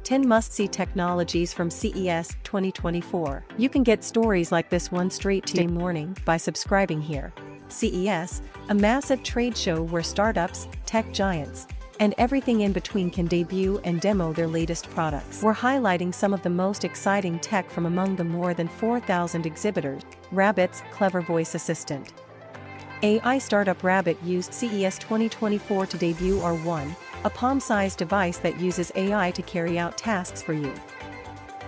10 must-see technologies from CES 2024. You can get stories like this one straight to your morning by subscribing here. CES, a massive trade show where startups, tech giants, and everything in between can debut and demo their latest products. We're highlighting some of the most exciting tech from among the more than 4,000 exhibitors. Rabbit's clever voice assistant. AI startup Rabbit used CES 2024 to debut R1, a palm-sized device that uses AI to carry out tasks for you.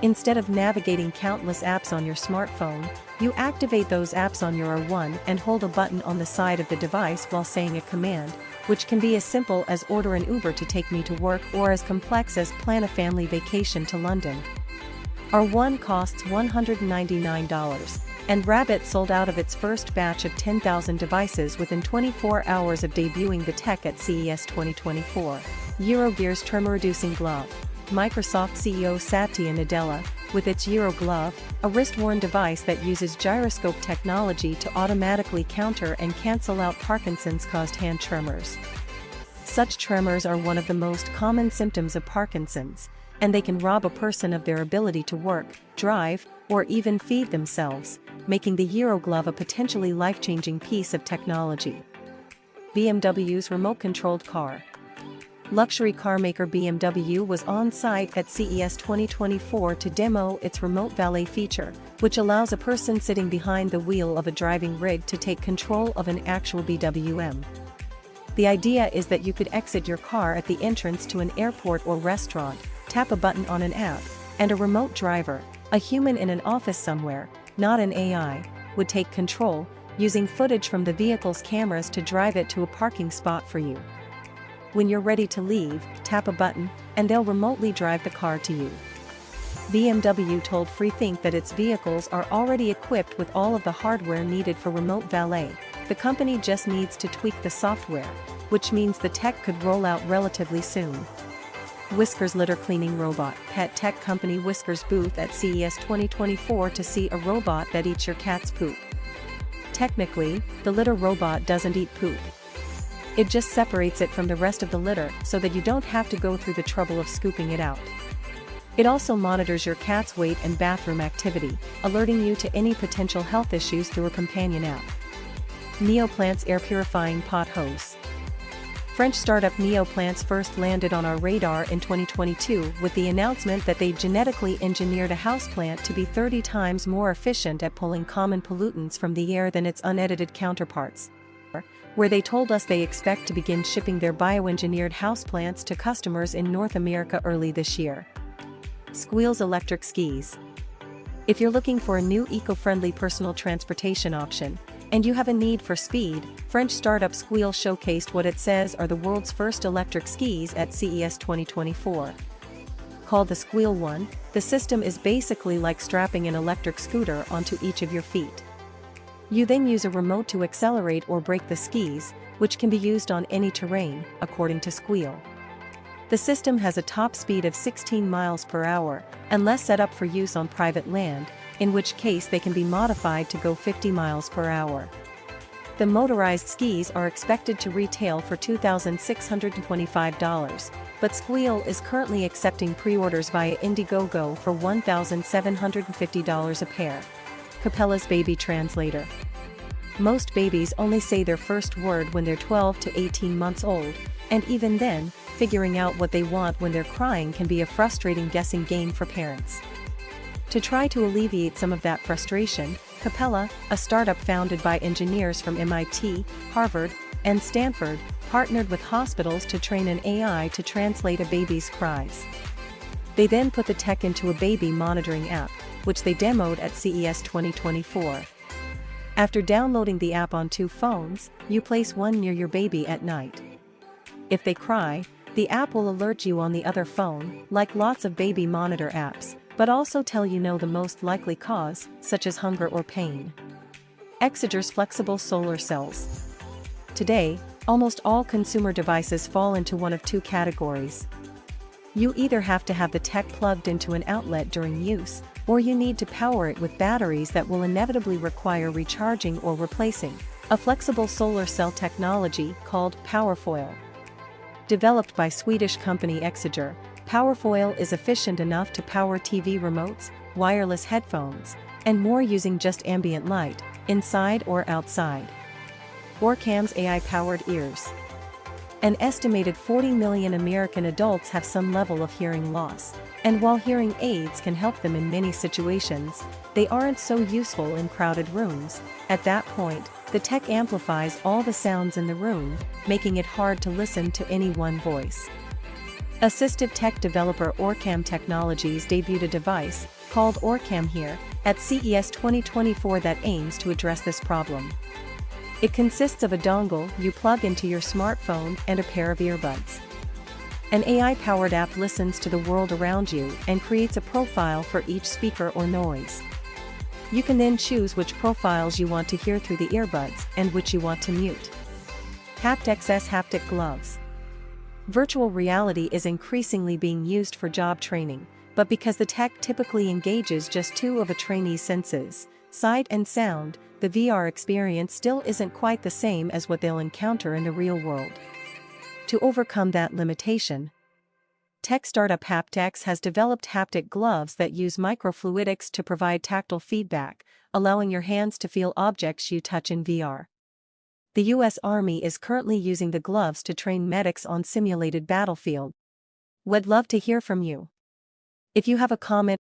Instead of navigating countless apps on your smartphone, you activate those apps on your R1 and hold a button on the side of the device while saying a command, which can be as simple as order an Uber to take me to work or as complex as plan a family vacation to London. R1 costs $199, and Rabbit sold out of its first batch of 10,000 devices within 24 hours of debuting the tech at CES 2024. GyroGear's tremor-reducing glove. Microsoft CEO Satya Nadella, with its Gyro Glove, a wrist-worn device that uses gyroscope technology to automatically counter and cancel out Parkinson's-caused hand tremors. Such tremors are one of the most common symptoms of Parkinson's, and they can rob a person of their ability to work, drive, or even feed themselves, making the Gyro Glove a potentially life-changing piece of technology. BMW's remote-controlled car. Luxury car maker BMW was on site at CES 2024 to demo its remote valet feature, which allows a person sitting behind the wheel of a driving rig to take control of an actual BWM. The idea is that you could exit your car at the entrance to an airport or restaurant, tap a button on an app, and a remote driver, a human in an office somewhere, not an AI, would take control, using footage from the vehicle's cameras to drive it to a parking spot for you. When you're ready to leave, tap a button, and they'll remotely drive the car to you. BMW told Freethink that its vehicles are already equipped with all of the hardware needed for remote valet. The company just needs to tweak the software, which means the tech could roll out relatively soon. Whisker's litter cleaning robot. Pet tech company Whisker's booth at CES 2024 to see a robot that eats your cat's poop. Technically, the litter robot doesn't eat poop. It just separates it from the rest of the litter so that you don't have to go through the trouble of scooping it out. It also monitors your cat's weight and bathroom activity, alerting you to any potential health issues through a companion app. Neoplants air-purifying pothos. French startup Neoplants first landed on our radar in 2022 with the announcement that they genetically engineered a houseplant to be 30 times more efficient at pulling common pollutants from the air than its unedited counterparts, where they told us they expect to begin shipping their bioengineered houseplants to customers in North America early this year. Skwheel's electric skis. If you're looking for a new eco-friendly personal transportation option, and you have a need for speed, French startup Skwheel showcased what it says are the world's first electric skis at CES 2024. Called the Skwheel One, the system is basically like strapping an electric scooter onto each of your feet. You then use a remote to accelerate or brake the skis, which can be used on any terrain, according to Skwheel. The system has a top speed of 16 miles per hour, unless set up for use on private land, in which case they can be modified to go 50 miles per hour. The motorized skis are expected to retail for $2,625, but Skwheel is currently accepting pre-orders via Indiegogo for $1,750 a pair. Cappella's baby translator. Most babies only say their first word when they're 12 to 18 months old, and even then, figuring out what they want when they're crying can be a frustrating guessing game for parents. To try to alleviate some of that frustration, Cappella, a startup founded by engineers from MIT, Harvard, and Stanford, partnered with hospitals to train an AI to translate a baby's cries. They then put the tech into a baby monitoring app, which they demoed at CES 2024. After downloading the app on 2 phones, you place one near your baby at night. If they cry, the app will alert you on the other phone, like lots of baby monitor apps, but also tell you the most likely cause, such as hunger or pain. Exeger's flexible solar cells. Today, almost all consumer devices fall into one of 2 categories. You either have to have the tech plugged into an outlet during use, or you need to power it with batteries that will inevitably require recharging or replacing. A flexible solar cell technology called PowerFoil. Developed by Swedish company Exeger, Powerfoil is efficient enough to power TV remotes, wireless headphones, and more using just ambient light, inside or outside. OrCam's AI-powered ears. An estimated 40 million American adults have some level of hearing loss, and while hearing aids can help them in many situations, they aren't so useful in crowded rooms. At that point, the tech amplifies all the sounds in the room, making it hard to listen to any one voice. Assistive tech developer OrCam Technologies debuted a device, called OrCam here, at CES 2024 that aims to address this problem. It consists of a dongle you plug into your smartphone and a pair of earbuds. An AI-powered app listens to the world around you and creates a profile for each speaker or noise. You can then choose which profiles you want to hear through the earbuds and which you want to mute. haptics haptic gloves. Virtual reality is increasingly being used for job training, but because the tech typically engages just two of a trainee's senses, sight and sound, the VR experience still isn't quite the same as what they'll encounter in the real world. To overcome that limitation, tech startup Haptics has developed haptic gloves that use microfluidics to provide tactile feedback, allowing your hands to feel objects you touch in VR. The U.S. Army is currently using the gloves to train medics on simulated battlefield. Would love to hear from you. If you have a comment